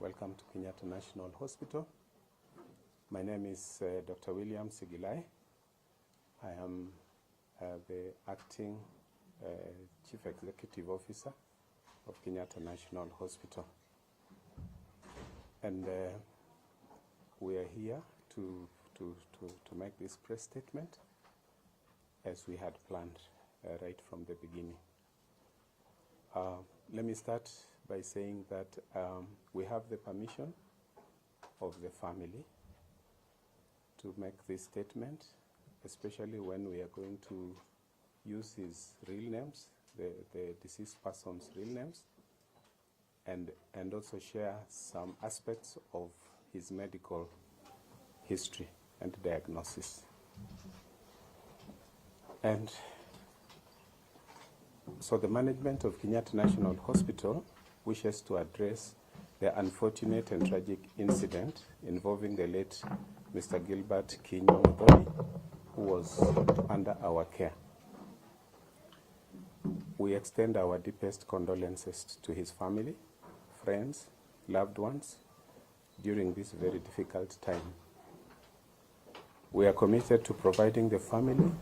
Welcome to Kenyatta National Hospital. My name is Dr. William Sigilai. I am the acting Chief Executive Officer of Kenyatta National Hospital. And we are here to make this press statement as we had planned right from the beginning. Let me start by saying that we have the permission of the family to make this statement, especially when we are going to use his real names, the deceased person's real names, and also share some aspects of his medical history and diagnosis. And so the management of Kenyatta National Hospital wishes to address the unfortunate and tragic incident involving the late Mr. Gilbert Kinyatta, who was under our care. We extend our deepest condolences to his family, friends, loved ones during this very difficult time. We are committed to providing the family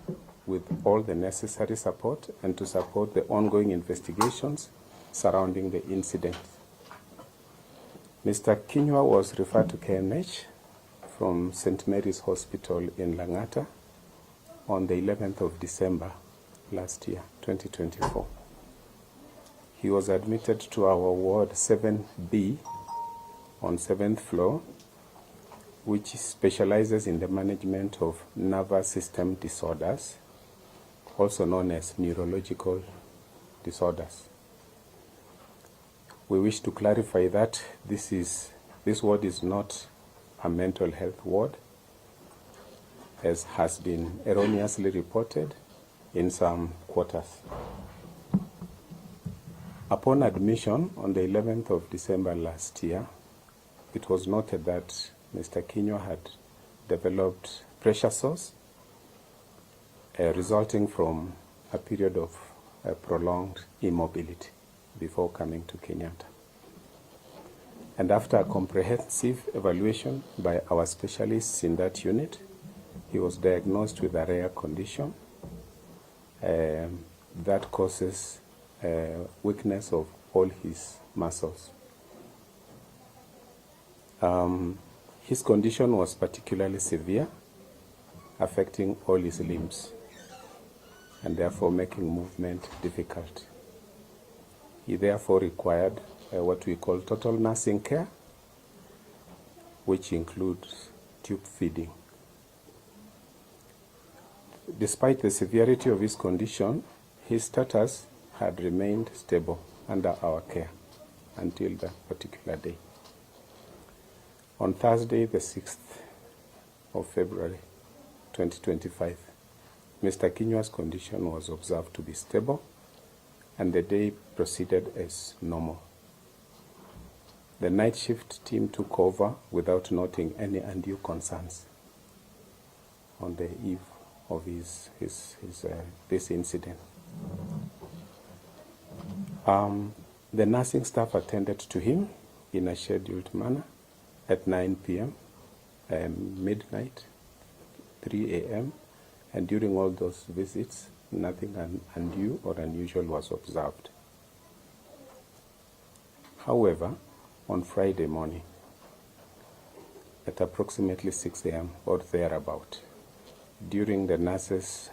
with all the necessary support and to support the ongoing investigations surrounding the incident. Mr. Kinyua was referred to KNH from St. Mary's Hospital in Langata on the 11th of December last year, 2024. He was admitted to our ward 7B on 7th floor, which specializes in the management of nervous system disorders, also known as neurological disorders. We wish to clarify that this ward is not a mental health ward, as has been erroneously reported in some quarters. Upon admission on the 11th of December last year, it was noted that Mr. Kinyua had developed pressure sores resulting from a period of prolonged immobility before coming to Kenyatta. And after a comprehensive evaluation by our specialists in that unit, he was diagnosed with a rare condition that causes weakness of all his muscles. His condition was particularly severe, affecting all his limbs and therefore making movement difficult. He therefore required what we call total nursing care, which includes tube feeding. Despite the severity of his condition, his status had remained stable under our care until that particular day. On Thursday, the 6th of February, 2025, Mr. Kinyua's condition was observed to be stable, and the day proceeded as normal. The night shift team took over without noting any undue concerns on the eve of this incident. The nursing staff attended to him in a scheduled manner at 9 p.m., midnight, 3 a.m., and during all those visits, nothing undue or unusual was observed. However, on Friday morning, at approximately 6 a.m. or thereabout, during the nurses'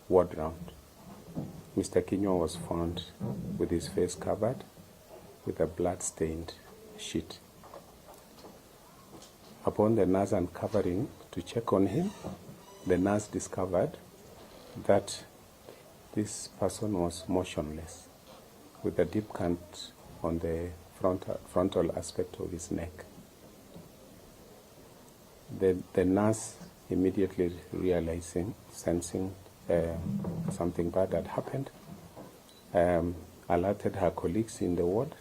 ward round, Mr. Kinyua was found with his face covered with a blood-stained sheet. Upon the nurse uncovering to check on him, the nurse discovered that this person was motionless, with a deep cut on the frontal aspect of his neck. The nurse, immediately sensing something bad had happened, alerted her colleagues in the ward,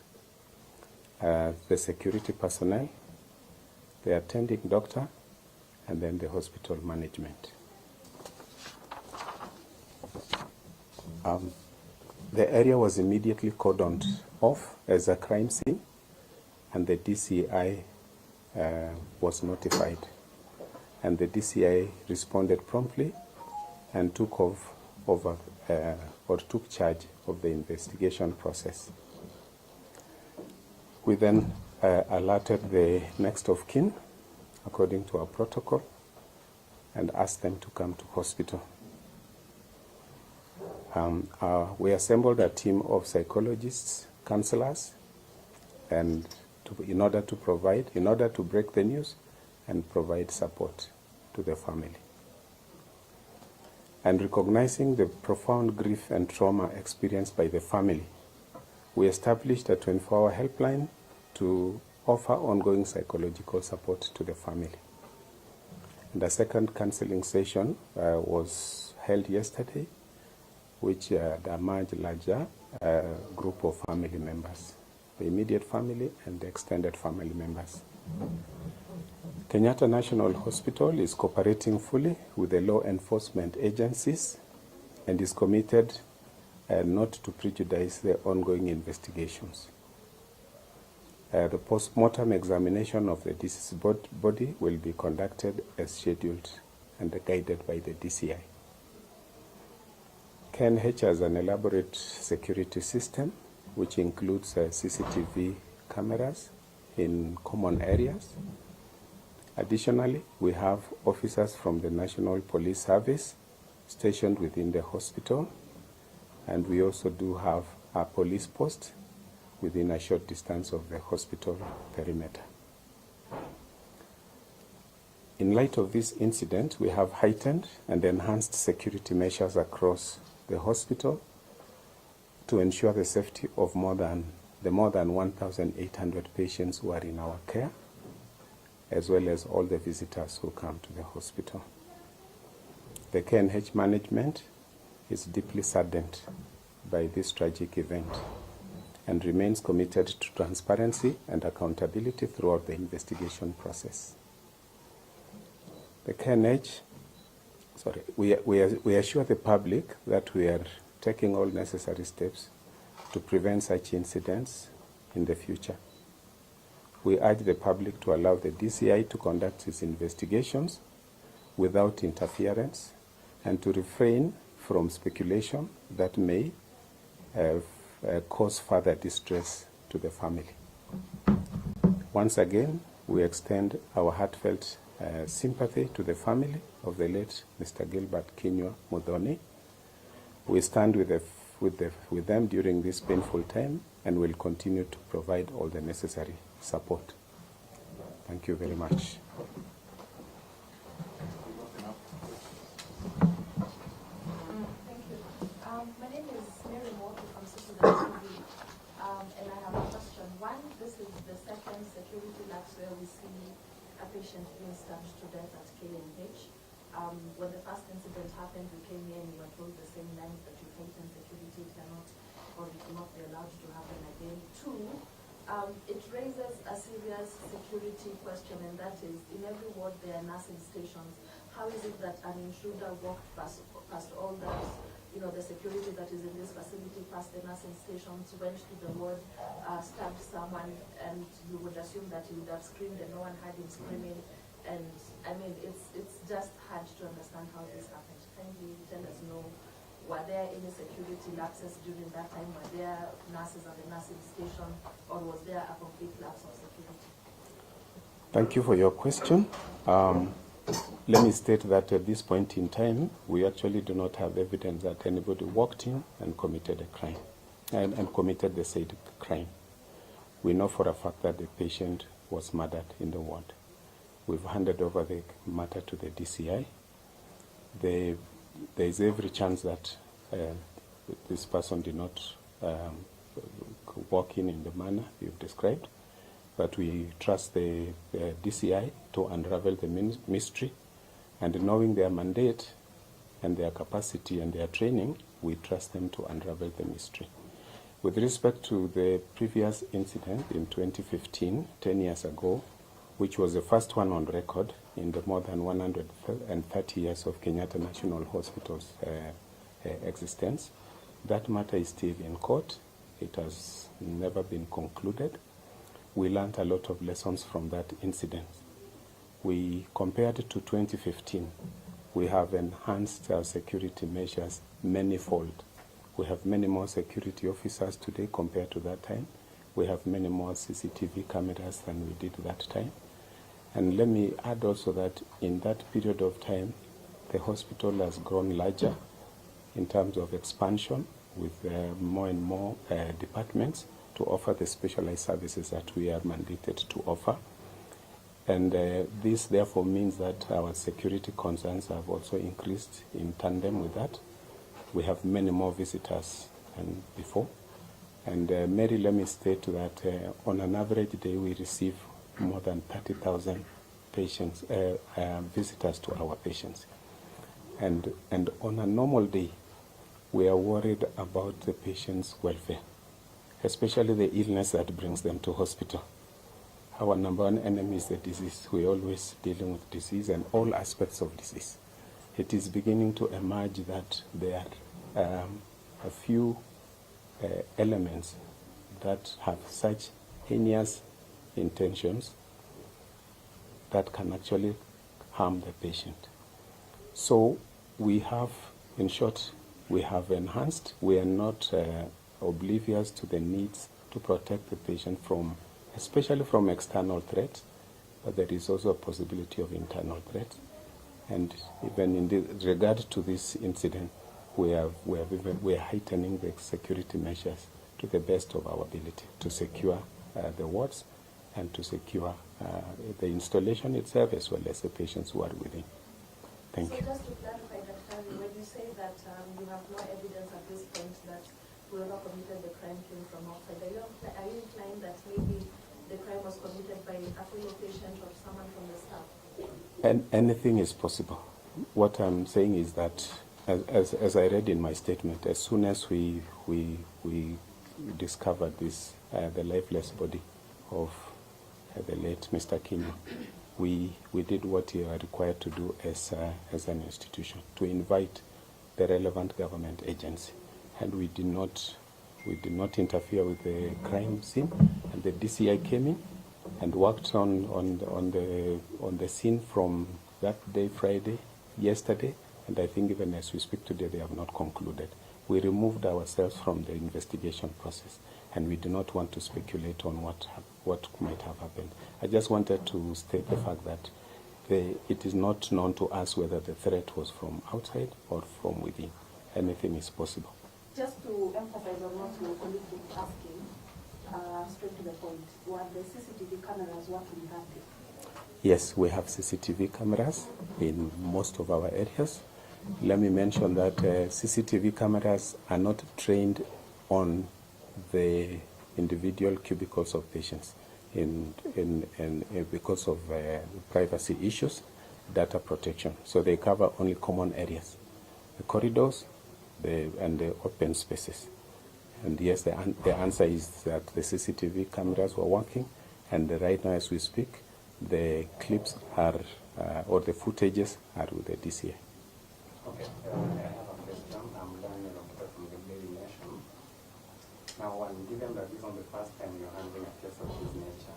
the security personnel, the attending doctor, and then the hospital management. The area was immediately cordoned off as a crime scene, and the DCI was notified. And the DCI responded promptly and took took charge of the investigation process. We then alerted the next of kin according to our protocol and asked them to come to hospital. We assembled a team of psychologists, counselors, and in order to break the news and provide support to the family. And recognizing the profound grief and trauma experienced by the family, we established a 24-hour helpline to offer ongoing psychological support to the family. And a second counseling session was held yesterday, which emerged larger group of family members, the immediate family and the extended family members. Kenyatta National Hospital is cooperating fully with the law enforcement agencies and is committed not to prejudice the ongoing investigations. The post-mortem examination of the deceased body will be conducted as scheduled and guided by the DCI. KNH has an elaborate security system which includes CCTV cameras in common areas. Additionally, we have officers from the National Police Service stationed within the hospital, and we also do have a police post within a short distance of the hospital perimeter. In light of this incident, we have heightened and enhanced security measures across the hospital to ensure the safety of more than 1,800 patients who are in our care, as well as all the visitors who come to the hospital. The KNH management is deeply saddened by this tragic event and remains committed to transparency and accountability throughout the investigation process. The KNH, we assure the public that we are taking all necessary steps to prevent such incidents in the future. We urge the public to allow the DCI to conduct its investigations without interference and to refrain from speculation that may cause further distress to the family. Once again, we extend our heartfelt sympathy to the family of the late Mr. Gilbert Kinyua Muthoni. We stand with them during this painful time and will continue to provide all the necessary support. Thank you very much. Thank you. My name is Mary Moki from Uzalendo, and I have a question. One, this is the second security lapse where we see a patient being stabbed to death at KNH. When the first incident happened, we came here and we were told the same lines that you heighten security, cannot or it will not be allowed to happen again. Two, it raises a serious security question, and that is, in every ward there are nursing stations. How is it that an intruder walked past all the security that is in this facility, past the nursing stations, went to the ward, stabbed someone, and you would assume that he would have screamed and no one heard him screaming. And I mean, it's just hard to understand how this happened. Can you let us know, were there any security lapses during that time? Were there nurses at the nursing station, or was there a complete lapse of security? Thank you for your question. Let me state that at this point in time, we actually do not have evidence that anybody walked in and committed a crime, and committed the said crime. We know for a fact that the patient was murdered in the ward. We've handed over the matter to the DCI. There is every chance that this person did not walk in the manner you've described, but we trust the DCI to unravel the mystery, and knowing their mandate and their capacity and their training, we trust them to unravel the mystery. With respect to the previous incident in 2015, 10 years ago, which was the first one on record in the more than 130 years of Kenyatta National Hospital's existence. That matter is still in court. It has never been concluded. we learned a lot of lessons from that incident. We compared to 2015, we have enhanced our security measures manifold. We have many more security officers today compared to that time. We have many more CCTV cameras than we did that time. And let me add also that in that period of time, the hospital has grown larger in terms of expansion with more and more departments to offer the specialized services that we are mandated to offer. And this therefore means that our security concerns have also increased in tandem with that. We have many more visitors than before. And Mary, let me state that on an average day we receive more than 30,000 patients, visitors to our patients. And on a normal day, we are worried about the patient's welfare, especially the illness that brings them to hospital. Our number one enemy is the disease. We're always dealing with disease and all aspects of disease. It is beginning to emerge that there are a few elements that have such heinous intentions that can actually harm the patient. So we have, in short, we have enhanced. We are not oblivious to the needs to protect the patient from, especially from external threats, but there is also a possibility of internal threats. And even in regard to this incident, we are heightening the security measures to the best of our ability to secure the wards and to secure the installation itself as well as the patients who are within. Thank you. So just to clarify, Dr. when you say that you have no evidence at this point that whoever committed the crime came from outside, are you implying that maybe the crime was committed by a fellow patient or someone from the staff? And anything is possible. What I'm saying is that, as I read in my statement, as soon as we discovered this, the lifeless body of the late Mr. Kenya, we did what we are required to do as an institution, to invite the relevant government agency, and we did not interfere with the crime scene, and the DCI came in and worked on the scene from that day, Friday, yesterday, and I think even as we speak today, they have not concluded. We removed ourselves from the investigation process, and we do not want to speculate on what might have happened. I just wanted to state the fact that it is not known to us whether the threat was from outside or from within. Anything is possible. Just to emphasize on what your colleague was asking, straight to the point, were the CCTV cameras working that day? Yes, we have CCTV cameras in most of our areas. Let me mention that CCTV cameras are not trained on the individual cubicles of patients because of privacy issues, data protection. So they cover only common areas, the corridors and the open spaces. And yes, the answer is that the CCTV cameras were working, and right now as we speak, the clips are, or the footages are with the DCI. Okay, I have a question. I'm learning from the Daily Nation. Now, given that this is not the first time you're handling a case of this nature,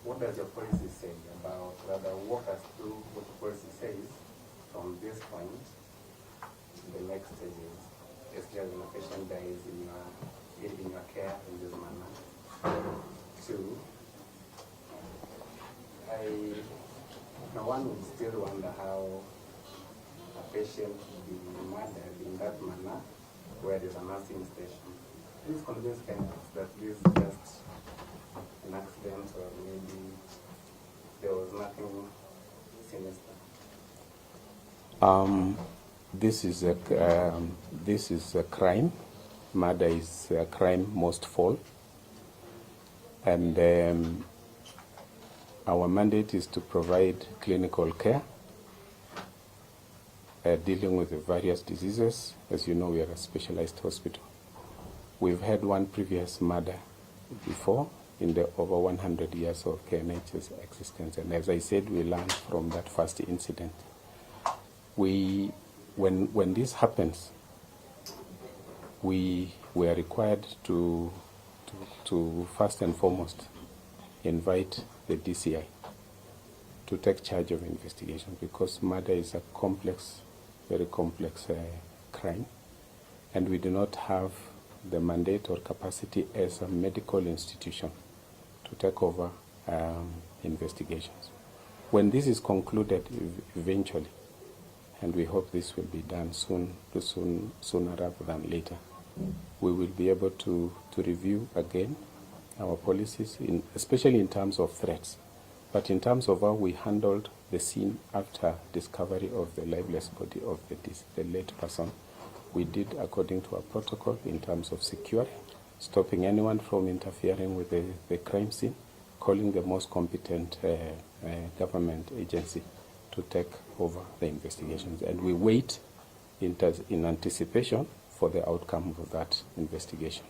what does your policy say about, rather walk us through what the policy says from this point to the next stages, especially when a patient dies in your care in this manner? Two, one would still wonder how a patient be murdered in that manner where there's a nursing station. Please convince Kenyans that this is just an accident, or maybe there was nothing sinister. This is a crime. Murder is a crime most fall, and our mandate is to provide clinical care dealing with the various diseases. As you know, we are a specialized hospital. We've had one previous murder before in the over 100 years of KNH's existence, and as I said, we learned from that first incident. When this happens, we are required to first and foremost invite the DCI to take charge of investigation, because murder is a complex, very complex crime, and we do not have the mandate or capacity as a medical institution to take over investigations. When this is concluded eventually, and we hope this will be done sooner rather than later, we will be able to review again our policies, especially in terms of threats. But in terms of how we handled the scene after discovery of the lifeless body of the late person, we did according to our protocol in terms of securing, stopping anyone from interfering with the crime scene, calling the most competent government agency to take over the investigations. And we wait in anticipation for the outcome of that investigation.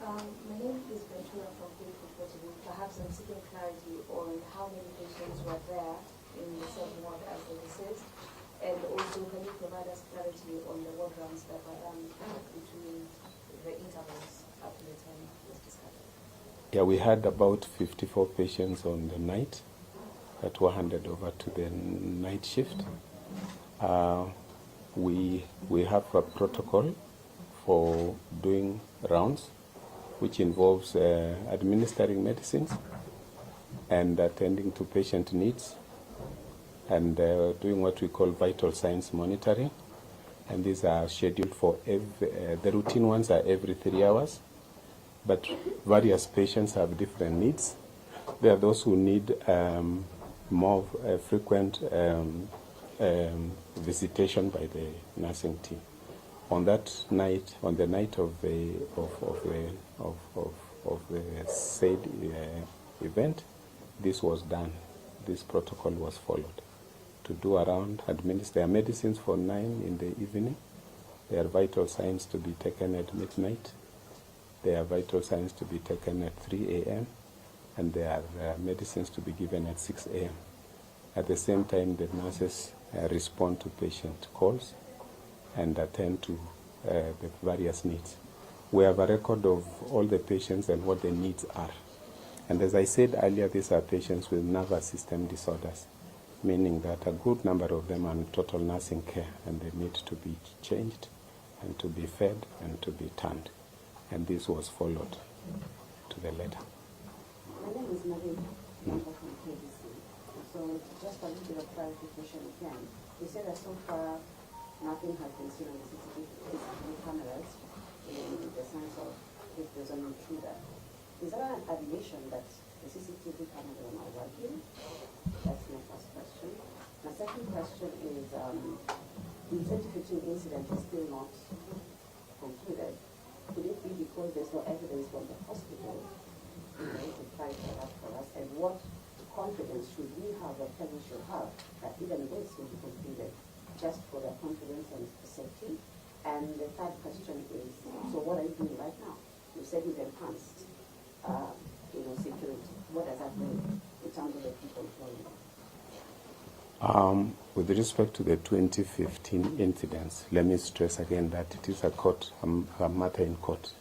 My name is Ventura from Good Reporting. Perhaps I'm seeking clarity on how many patients were there in the same ward as the deceased, and also can you provide us clarity on the ward rounds that were run between the intervals up to the time it was discovered? Yeah, we had about 54 patients on the night that were handed over to the night shift. We have a protocol for doing rounds, which involves administering medicines and attending to patient needs, and doing what we call vital signs monitoring. And these are scheduled for the routine ones are every 3 hours, but various patients have different needs. There are those who need more frequent visitation by the nursing team. On that night, on the night of the said event, this was done. This protocol was followed. To do around, administer medicines for 9 in the evening. There are vital signs to be taken at midnight. There are vital signs to be taken at 3 a.m. and there are medicines to be given at 6 a.m. At the same time, the nurses respond to patient calls and attend to the various needs. We have a record of all the patients and what their needs are. And as I said earlier, these are patients with nervous system disorders, meaning that a good number of them are in total nursing care and they need to be changed and to be fed and to be turned. And this was followed to the letter. My name is Marie, member from KBC. So just a little bit of clarification again. You said that so far nothing has been seen on the CCTV cameras in the sense of if there's an intruder. Is there an admission that the CCTV cameras are not working? That's my first question. My second question is the 2015 incident is still not concluded. Could it be because there's no evidence from the hospital to fight that for us? And what confidence should we have, or parents should have, that even this will be completed, just for their confidence and safety? And the third question is, so what are you doing right now? You said you've enhanced security. What does that mean in terms of the people employed? With respect to the 2015 incidents, let me stress again that it is a matter in court,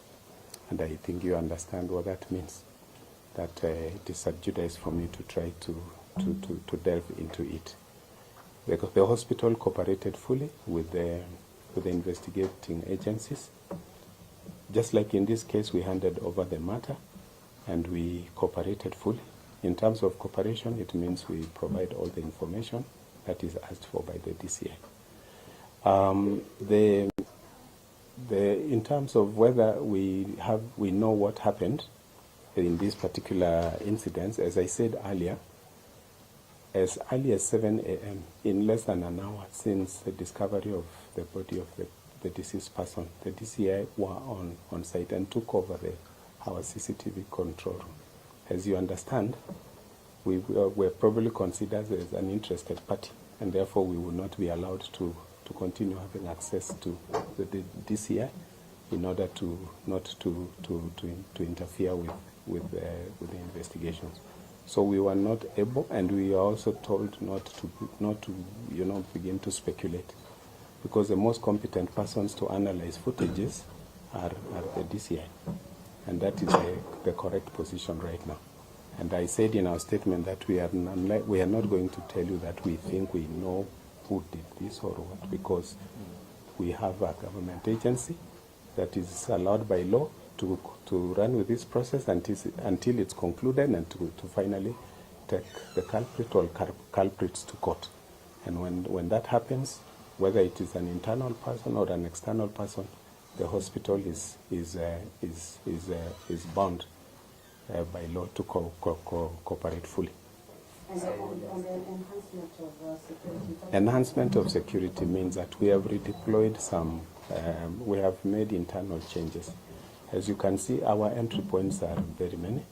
and I think you understand what that means. That it is sub judice for me to try to delve into it. The hospital cooperated fully with the investigating agencies. Just like in this case, we handed over the matter, and we cooperated fully. In terms of cooperation, it means we provide all the information that is asked for by the DCI. In terms of whether we know what happened in these particular incidents, as I said earlier, as early as 7 a.m., in less than an hour since the discovery of the body of the deceased person, the DCI were on site and took over our CCTV control room. As you understand, we were probably considered as an interested party, and therefore we would not be allowed to continue having access to the DCI in order to not to interfere with the investigations. So we were not able, and we were also told not to begin to speculate, because the most competent persons to analyze footages are the DCI, and that is the correct position right now. And I said in our statement that we are not going to tell you that we think we know who did this or what, because we have a government agency that is allowed by law to run with this process until it's concluded, and to finally take the culprit or culprits to court. And when that happens, whether it is an internal person or an external person, the hospital is bound by law to cooperate fully. And the enhancement of security? Enhancement of security means that we have redeployed some, we have made internal changes. As you can see, our entry points are very many.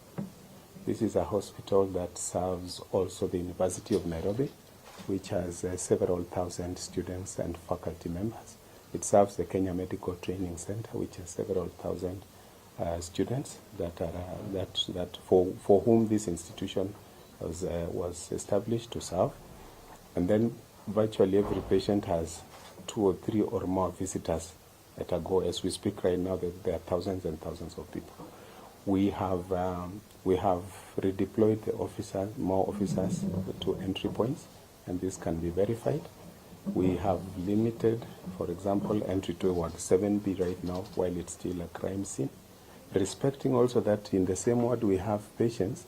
This is a hospital that serves also the University of Nairobi, which has several thousand students and faculty members. It serves the Kenya Medical Training Center, which has several thousand students that for whom this institution was established to serve. And then virtually every patient has 2 or 3 or more visitors at a go. As we speak right now, there are thousands and thousands of people. We have redeployed the more officers to entry points, and this can be verified. We have limited, for example, entry to Ward 7B right now, while it's still a crime scene. Respecting also that in the same ward we have patients,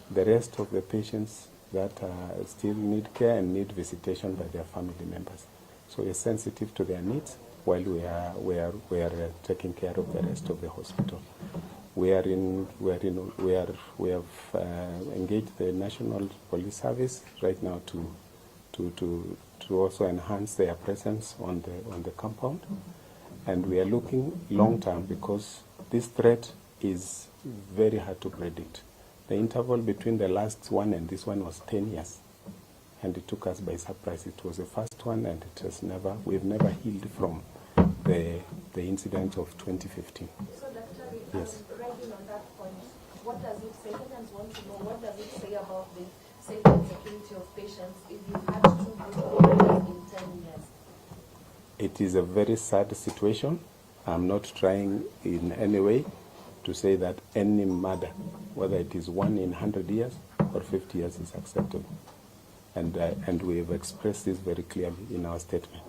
the rest of the patients that still need care and need visitation by their family members. So we're sensitive to their needs while we are taking care of the rest of the hospital. We have engaged the National Police Service right now to also enhance their presence on the compound, and we are looking long term, because this threat is very hard to predict. The interval between the last one and this one was 10 years, and it took us by surprise. It was the first one, and we've never healed from the incident of 2015. So, Dr. Yes. Riding on that point, what does it say? Kenyans want to know, what does it say about the safety and security of patients if you've had 2 murders in 10 years? It is a very sad situation. I'm not trying in any way to say that any murder, whether it is 1 in 100 years or 50 years, is acceptable. And we have expressed this very clearly in our statement,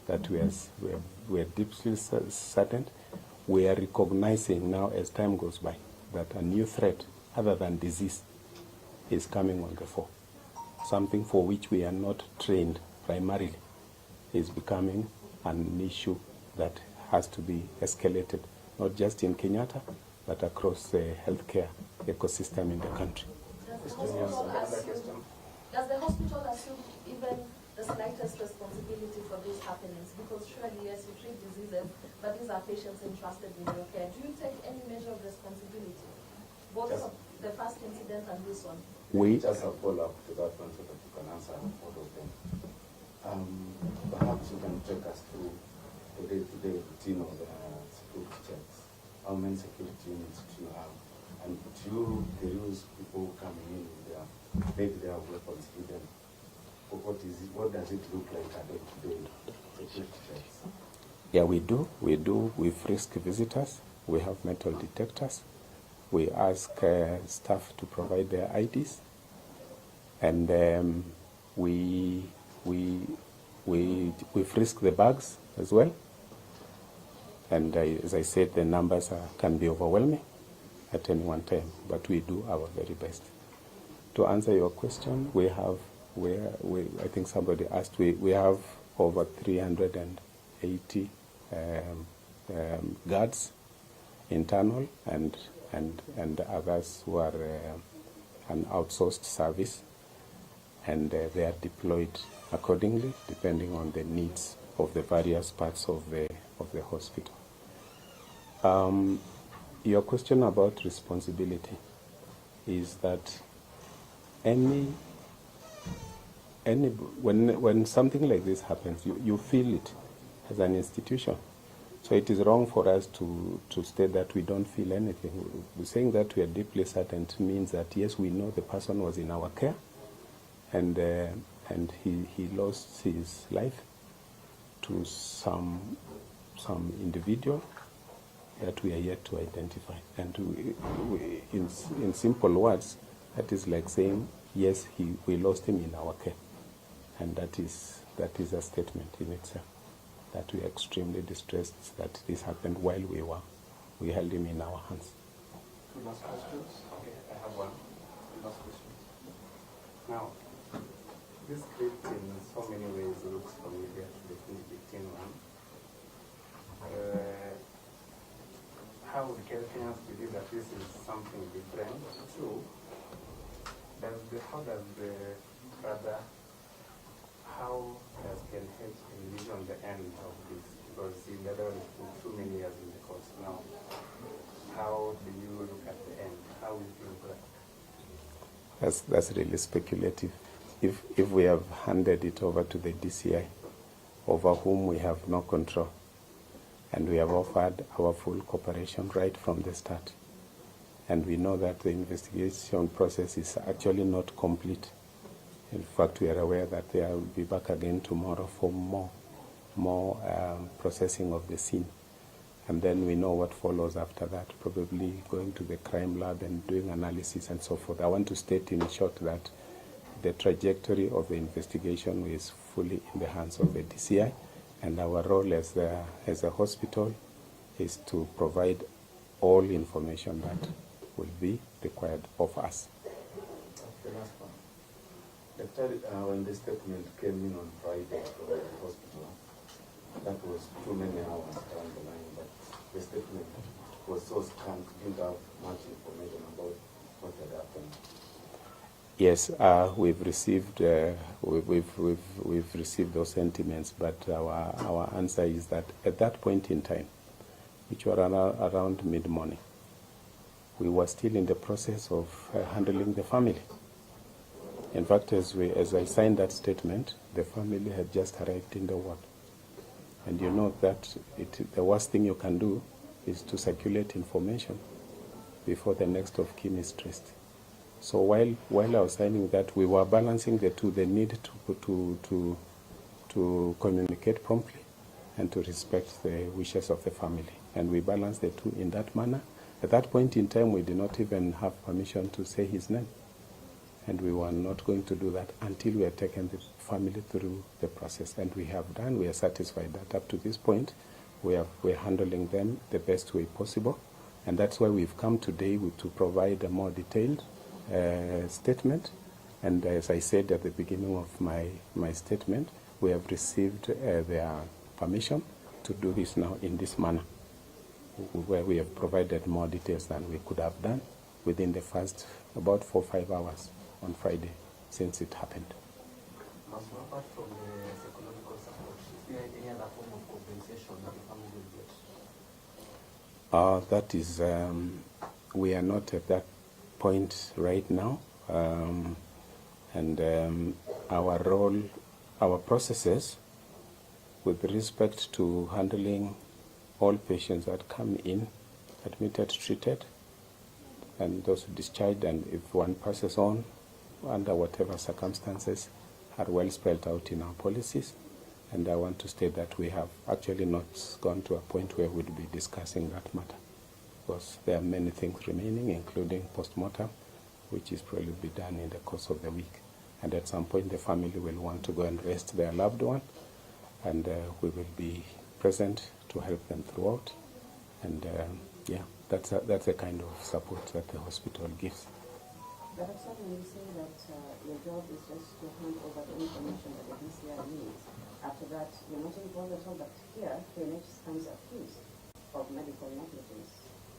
that we are deeply saddened. We are recognizing now, as time goes by, that a new threat, other than disease, is coming on the fore. Something for which we are not trained primarily is becoming an issue that has to be escalated, not just in Kenyatta, but across the healthcare ecosystem in the country. Does the hospital assume even the slightest responsibility for these happenings? Because surely, yes, you treat diseases, but these are patients entrusted in your care. Do you take any measure of responsibility, both of the first incident and this one? Just a follow-up to that one so that you can answer both of them. Perhaps you can take us through the day-to-day routine of the security checks. How many security units do you have? And do you use people coming in with their weapons hidden? What does it look like a day-to-day security checks? Yeah, we do. We frisk visitors. We have metal detectors. We ask staff to provide their IDs, and we frisk the bags as well. And as I said, the numbers can be overwhelming at any one time, but we do our very best. To answer your question, I think somebody asked, we have over 380 guards, internal and others who are an outsourced service, and they are deployed accordingly depending on the needs of the various parts of the hospital. Your question about responsibility is that when something like this happens, you feel it as an institution. So it is wrong for us to state that we don't feel anything. Saying that we are deeply saddened means that, yes, we know the person was in our care, and he lost his life to some individual that we are yet to identify. And in simple words, That is like saying, yes, we lost him in our care. And that is a statement in itself, that we are extremely distressed that this happened while we held him in our hands. Two last questions? Okay, I have one. Two last questions. Now, this script in so many ways looks familiar to the 2015 one. How would Kenyans believe that this is something different? Two, how does KNH envision the end of this? Because the other one is too many years in the course now. How do you look at the end? How will you look like? That's really speculative. If we have handed it over to the DCI, over whom we have no control, and we have offered our full cooperation right from the start, and we know that the investigation process is actually not complete. In fact, we are aware that they will be back again tomorrow for more processing of the scene. And then we know what follows after that, probably going to the crime lab and doing analysis and so forth. I want to state in short that the trajectory of the investigation is fully in the hands of the DCI, and our role as a hospital is to provide all information that will be required of us. The last one. When the statement came in on Friday from the hospital, that was too many hours down the line, but the statement was so scant, didn't have much information about what had happened. Yes, we've received we've received those sentiments, but our answer is that at that point in time, which were around mid-morning, we were still in the process of handling the family. In fact, as I signed that statement, the family had just arrived in the ward. And you know that the worst thing you can do is to circulate information before the next of kin is traced. So while I was signing that, we were balancing the two, the need to communicate promptly and to respect the wishes of the family. And we balanced the two in that manner. At that point in time, we did not even have permission to say his name. And we were not going to do that until we had taken the family through the process. And we have done. We are satisfied that up to this point, we're handling them the best way possible. And that's why we've come today to provide a more detailed statement. And as I said at the beginning of my statement, we have received their permission to do this now in this manner, where we have provided more details than we could have done within the first about 4 or 5 hours on Friday since it happened. Apart from the psychological support, is there any other form of compensation that the family will get? That is, we are not at that point right now, and our role, our processes with respect to handling all patients that come in, admitted, treated, and those discharged, and if one passes on under whatever circumstances, are well spelled out in our policies. And I want to state that we have actually not gone to a point where we'll be discussing that matter, because there are many things remaining, including post-mortem, which is probably be done in the course of the week. And at some point, the family will want to go and rest their loved one, and we will be present to help them throughout. And yeah, that's a kind of support that the hospital gives. But if when you say that your job is just to hand over the information that the DCI needs, after that you're not involved at all, but here KNH stands accused of medical negligence.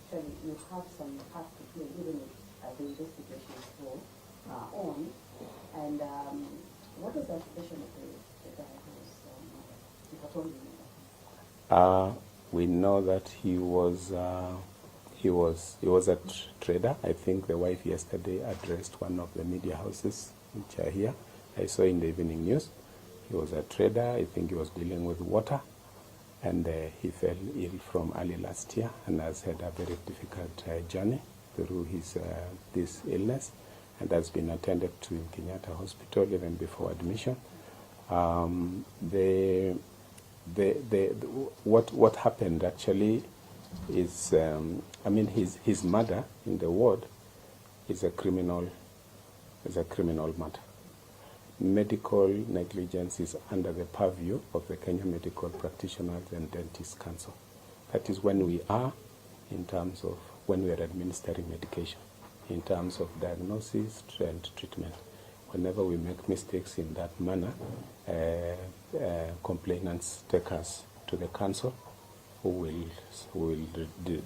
Surely you have some part to play, even if the investigation is still on. And what is the occupation of the guy who's if at all you know? We know that he was a trader. I think the wife yesterday addressed one of the media houses which are here. I saw in the evening news. He was a trader. I think he was dealing with water, and he fell ill from early last year and has had a very difficult journey through his this illness, and has been attended to in Kenyatta Hospital even before admission. What happened actually is, I mean, his mother in the ward is a criminal as a criminal matter. Medical negligence is under the purview of the Kenya Medical Practitioners and Dentists Council. That is when we are, in terms of when we are administering medication, in terms of diagnosis and treatment. Whenever we make mistakes in that manner, complainants take us to the council, who will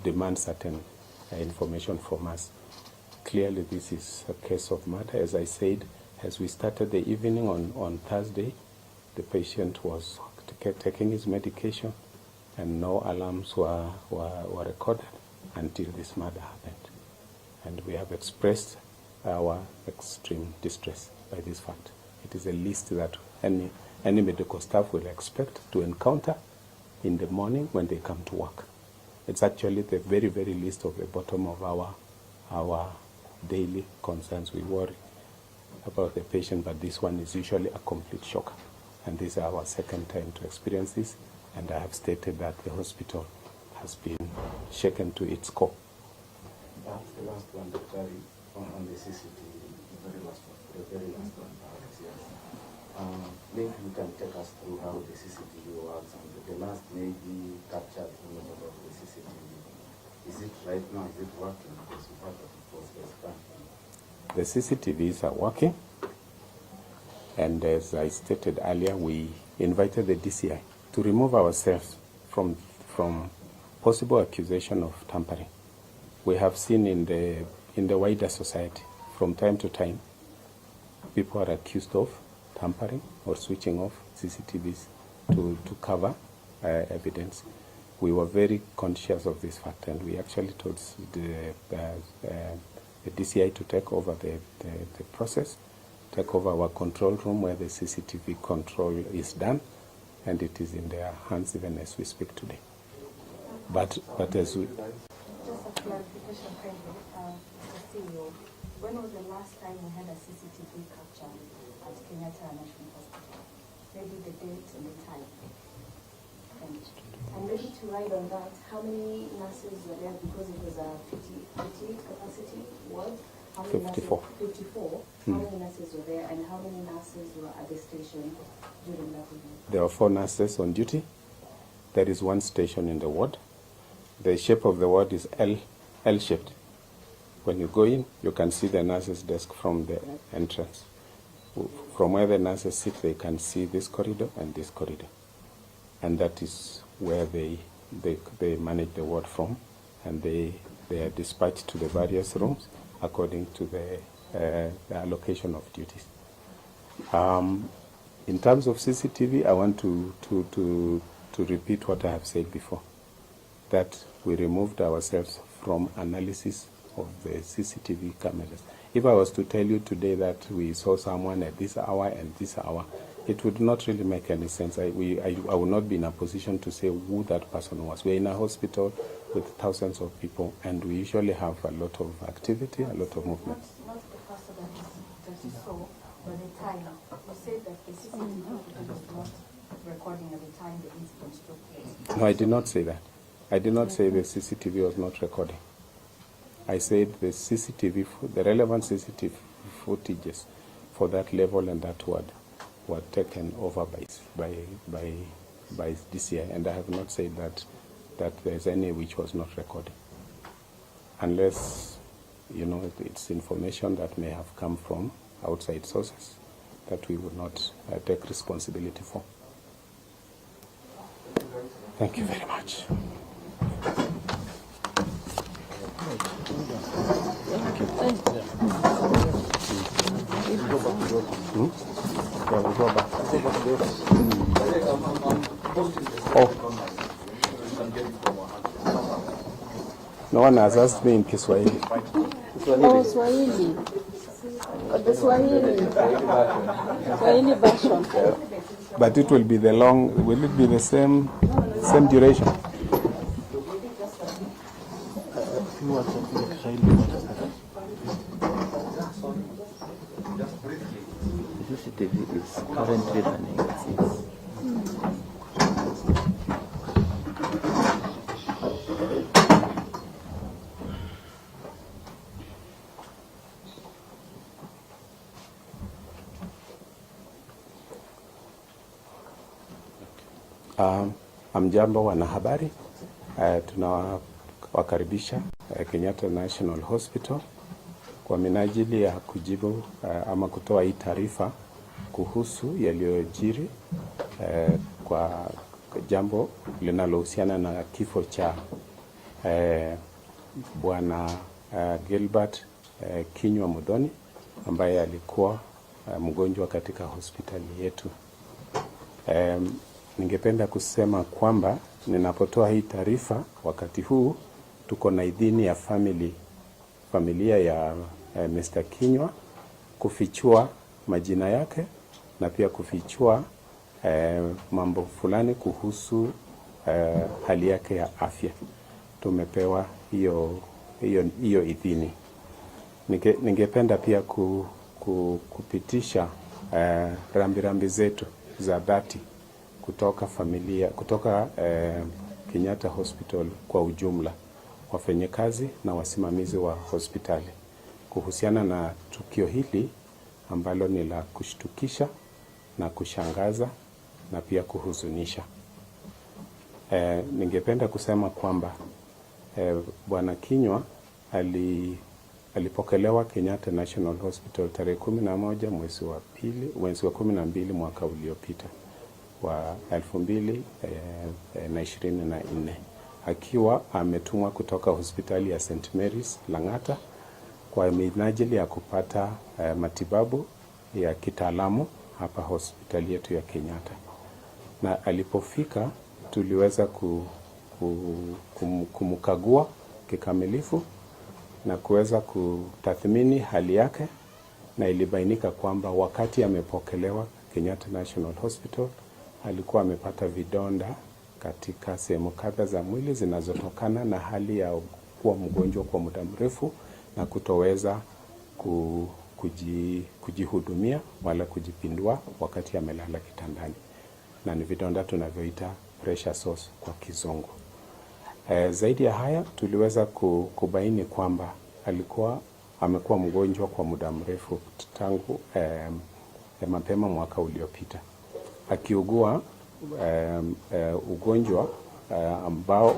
demand certain information from us. Clearly, this is a case of murder. As I said, as we started the evening on Thursday, the patient was taking his medication, and no alarms were recorded until this murder happened. And we have expressed our extreme distress by this fact. It is a list that any medical staff will expect to encounter in the morning when they come to work. It's actually the very, very least of the bottom of our daily concerns. We worry about the patient, but this one is usually a complete shock. And this is our second time to experience this, and I have stated that the hospital has been shaken to its core. Perhaps the last one, Dr. on the CCTV, the very last one, perhaps, yes. Maybe you can take us through how the CCTV works, and the last maybe captured image of the CCTV. Is it right now, is it working? Because we thought that it was expanding. The CCTVs are working, and as I stated earlier, we invited the DCI to remove ourselves from possible accusation of tampering. We have seen in the wider society, from time to time, people are accused of tampering or switching off CCTVs to cover evidence. We were very conscious of this fact, and we actually told the DCI to take over the process, take over our control room where the CCTV control is done, and it is in their hands even as we speak today. But as we... Just a clarification, kindly, Mr. CEO. When was the last time we had a CCTV capture at Kenyatta National Hospital? Maybe the date and the time. And maybe to ride on that, how many nurses were there, because it was a 58 capacity ward? 54. 54. How many nurses were there, and how many nurses were at the station during that evening? There were 4 nurses on duty. There is 1 station in the ward. The shape of the ward is L-shaped. When you go in, you can see the nurse's desk from the entrance. From where the nurses sit, they can see this corridor and this corridor. And that is where they manage the ward from, and they are dispatched to the various rooms according to the allocation of duties. In terms of CCTV, I want to repeat what I have said before, that we removed ourselves from analysis of the CCTV cameras. If I was to tell you today that we saw someone at this hour and this hour, it would not really make any sense. I would not be in a position to say who that person was. We're in a hospital with thousands of people, and we usually have a lot of activity, a lot of movement. Not the person that you saw, but the time. You said that the CCTV was not recording at the time the incident took place. No, I did not say that. I did not say the CCTV was not recording. I said the CCTV, the relevant CCTV footages for that level and that word were taken over by DCI, and I have not said that there's any which was not recorded, unless it's information that may have come from outside sources that we would not take responsibility for. Thank you very much. Yeah, we'll go back. Oh. No one has asked me in Kiswahili. Oh, Swahili. The Swahili version. But it will be will it be the same duration? The CCTV is currently running. Amjambo wanahabari, tunawakaribisha Kenyatta National Hospital kwa minajili ya kujibu ama kutoa hii taarifa kuhusu yaliyojiri kwa jambo linalohusiana na kifo cha Bwana Gilbert Kinyua Muthoni ambaye alikuwa mgonjwa katika hospitali yetu. Ningependa kusema kwamba ninapotoa hii taarifa wakati huu tuko na idhini ya familia ya Mr. Kinyua kufichua majina yake na pia kufichua mambo fulani kuhusu hali yake ya afya. Tumepewa hiyo idhini. Ningependa pia kupitisha rambirambi zetu za dhati kutoka Kenyatta Hospital kwa ujumla, wafanyakazi na wasimamizi wa hospitali kuhusiana na tukio hili ambalo ni la kushtukisha na kushangaza na pia kuhuzunisha. Ningependa kusema kwamba Bwana Kinyua alipokelewa Kenyatta National Hospital tarehe 11 mwezi wa 12 mwaka uliopita wa 2024 akiwa ametumwa kutoka hospitali ya St. Mary's Lang'ata kwa minajili ya kupata matibabu ya kitaalamu hapa hospitali yetu ya Kenyatta. Na alipofika tuliweza kumkagua kikamilifu na kuweza kutathmini hali yake, na ilibainika kwamba wakati amepokelewa Kenyatta National Hospital alikuwa amepata vidonda katika sehemu kadha za mwili zinazotokana na hali ya kuwa mgonjwa kwa muda mrefu na kutoweza kujihudumia wala kujipindua wakati amelala kitandani, na ni vidonda tunavyoita pressure sores kwa kizungu. Zaidi ya haya tuliweza kubaini kwamba amekuwa mgonjwa kwa muda mrefu tangu mapema mwaka uliopita, akiugua ugonjwa ambao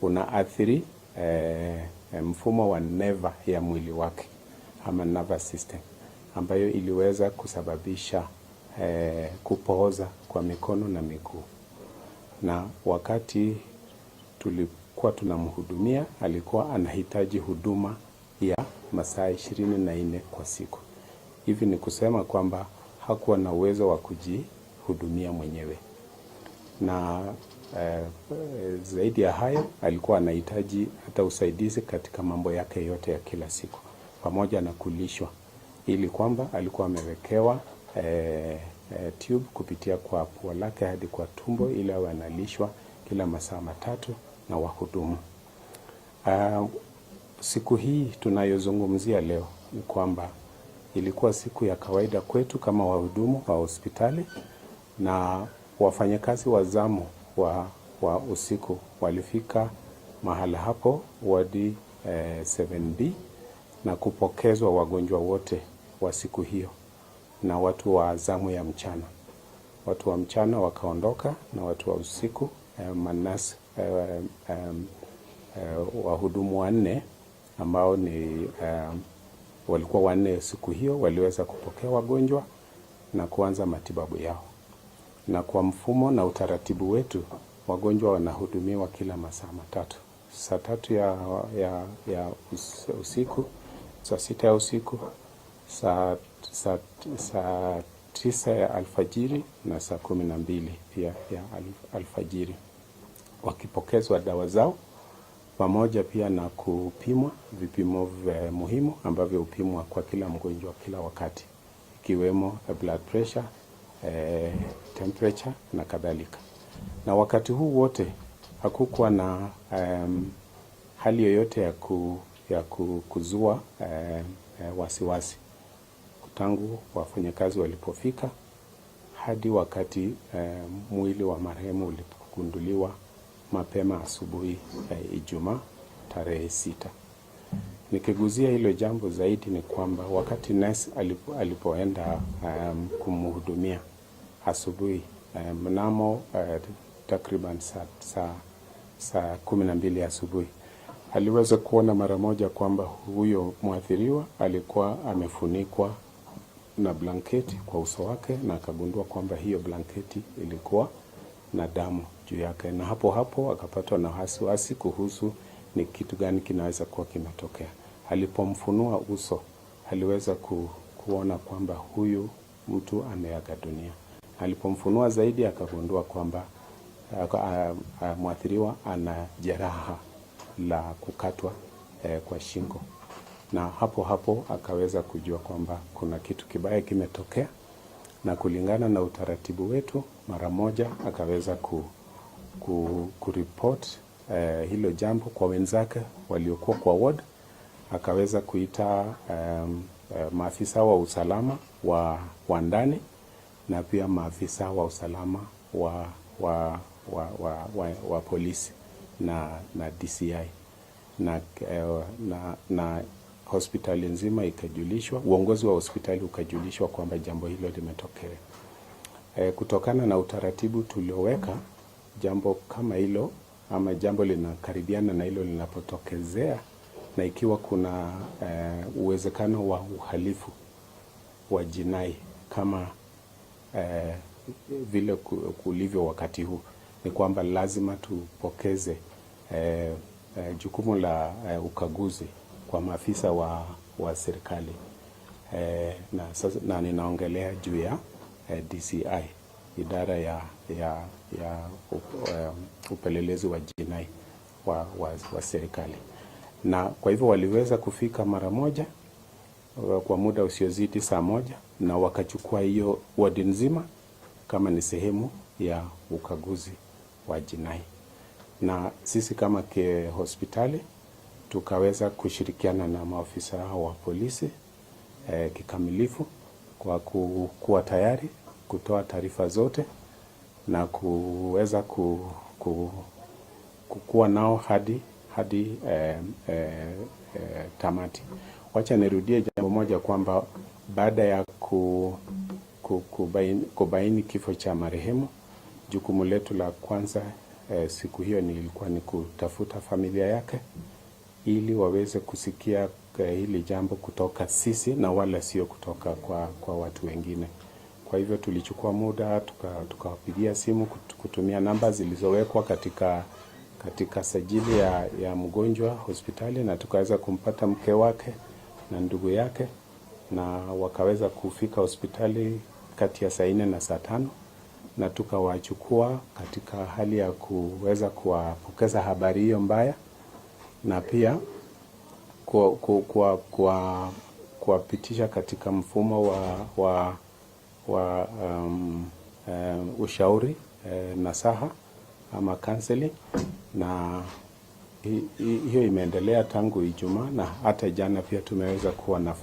unaathiri mfumo wa neva ya mwili wake ama nervous system, ambayo iliweza kusababisha kupooza kwa mikono na miguu. Na wakati tulikuwa tunamhudumia alikuwa anahitaji huduma ya masaa 24 kwa siku. Hivi ni kusema kwamba hakuwa na uwezo wa kujihudumia mwenyewe. Na zaidi ya hayo alikuwa anahitaji hata usaidizi katika mambo yake yote ya kila siku, pamoja na kulishwa, ili kwamba alikuwa amewekewa tube kupitia kwa pua lake hadi kwa tumbo, ili awe analishwa kila masaa 3 na wahudumu. Siku hii tunayozungumzia leo ni kwamba ilikuwa siku ya kawaida kwetu kama wahudumu wa hospitali, na wafanyakazi wa zamu wa usiku walifika mahala hapo wadi 7B na kupokezwa wagonjwa wote wa siku hiyo na watu wa zamu ya mchana. Watu wa mchana wakaondoka na watu wa usiku manasi wahudumu 4 ambao ni walikuwa 4 siku hiyo waliweza kupokea wagonjwa na kuanza matibabu yao. Na kwa mfumo na utaratibu wetu wagonjwa wanahudumiwa kila masaa 3. Saa 3 ya usiku, saa 6 ya usiku, saa 9 ya alfajiri na saa 12 pia ya alfajiri, wakipokezwa dawa zao pamoja pia na kupimwa vipimo muhimu ambavyo hupimwa kwa kila mgonjwa kila wakati, ikiwemo blood pressure, temperature na kadhalika. Na wakati huu wote hakukuwa na hali yoyote ya kuzua wasiwasi tangu wafanyakazi walipofika hadi wakati mwili wa marehemu ulipogunduliwa mapema asubuhi Ijumaa tarehe 6. Nikiguzia hilo jambo zaidi ni kwamba wakati nurse alipoenda kumhudumia asubuhi mnamo takriban saa 12 asubuhi. Aliweza kuona mara moja kwamba huyo mwathiriwa alikuwa amefunikwa na blanketi kwa uso wake, na akagundua kwamba hiyo blanketi ilikuwa na damu juu yake, na hapo akapatwa na wasiwasi kuhusu ni kitu gani kinaweza kuwa kimetokea. Alipomfunua uso, aliweza kuona kwamba huyu mtu ameaga dunia. Alipomfunua zaidi, akagundua kwamba mwathiriwa ana jeraha la kukatwa kwa shingo, na hapo akaweza kujua kwamba kuna kitu kibaya kimetokea, na kulingana na utaratibu wetu mara moja akaweza kuripoti hilo jambo kwa wenzake waliokuwa kwa ward. Akaweza kuita maafisa wa usalama wa ndani na pia maafisa wa usalama wa polisi na DCI na hospitali nzima ikajulishwa, uongozi wa hospitali ukajulishwa kwamba jambo hilo limetokea. Kutokana na utaratibu tulioweka, jambo kama hilo ama jambo linakaribiana na hilo linapotokezea, na ikiwa kuna uwezekano wa uhalifu wa jinai kama vile kulivyo wakati huu, ni kwamba lazima tupokeze jukumu la ukaguzi kwa maafisa wa serikali, na ninaongelea juu ya DCI, idara ya upelelezi wa jinai wa serikali. Na kwa hivyo waliweza kufika mara moja kwa muda usiozidi saa moja, na wakachukua hiyo wadi nzima kama ni sehemu ya ukaguzi wa jinai. Na sisi kama hospitali tukaweza kushirikiana na maafisa wa polisi kikamilifu kwa kuwa tayari kutoa taarifa zote na kuweza kuwa nao hadi tamati. Wacha nirudie jambo moja kwamba baada ya kubaini kifo cha marehemu, jukumu letu la kwanza siku hiyo ilikuwa ni kutafuta familia yake ili waweze kusikia hili jambo kutoka sisi na wala sio kutoka kwa watu wengine. Kwa hivyo tulichukua muda tukawapigia simu kutumia namba zilizowekwa katika sajili ya mgonjwa hospitali, na tukaweza kumpata mke wake na ndugu yake, na wakaweza kufika hospitali kati ya saa 4 na saa 5, na tukawachukua katika hali ya kuweza kuwapokeza habari hiyo mbaya, na pia kuwapitisha katika mfumo wa ushauri nasaha ama counseling, na hiyo imeendelea tangu Ijumaa, na hata jana pia tumeweza kuwa na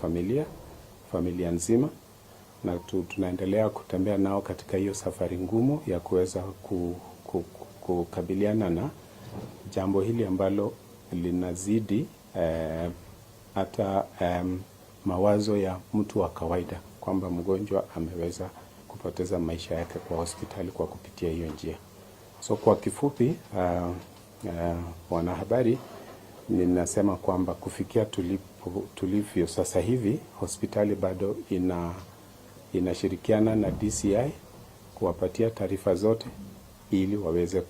familia nzima, na tunaendelea kutembea nao katika hiyo safari ngumu ya kuweza kukabiliana na jambo hili ambalo linazidi hata mawazo ya mtu wa kawaida, kwamba mgonjwa ameweza kupoteza maisha yake kwa hospitali kwa kupitia hiyo njia. So kwa kifupi, wanahabari, ninasema kwamba kufikia tulivyo sasa hivi, hospitali bado inashirikiana na DCI kuwapatia taarifa zote ili waweze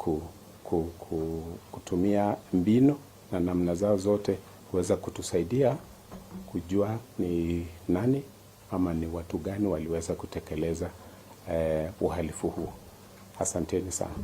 kutumia mbinu na namna zao zote kuweza kutusaidia kujua ni nani ama ni watu gani waliweza kutekeleza uhalifu huu. Asanteni sana.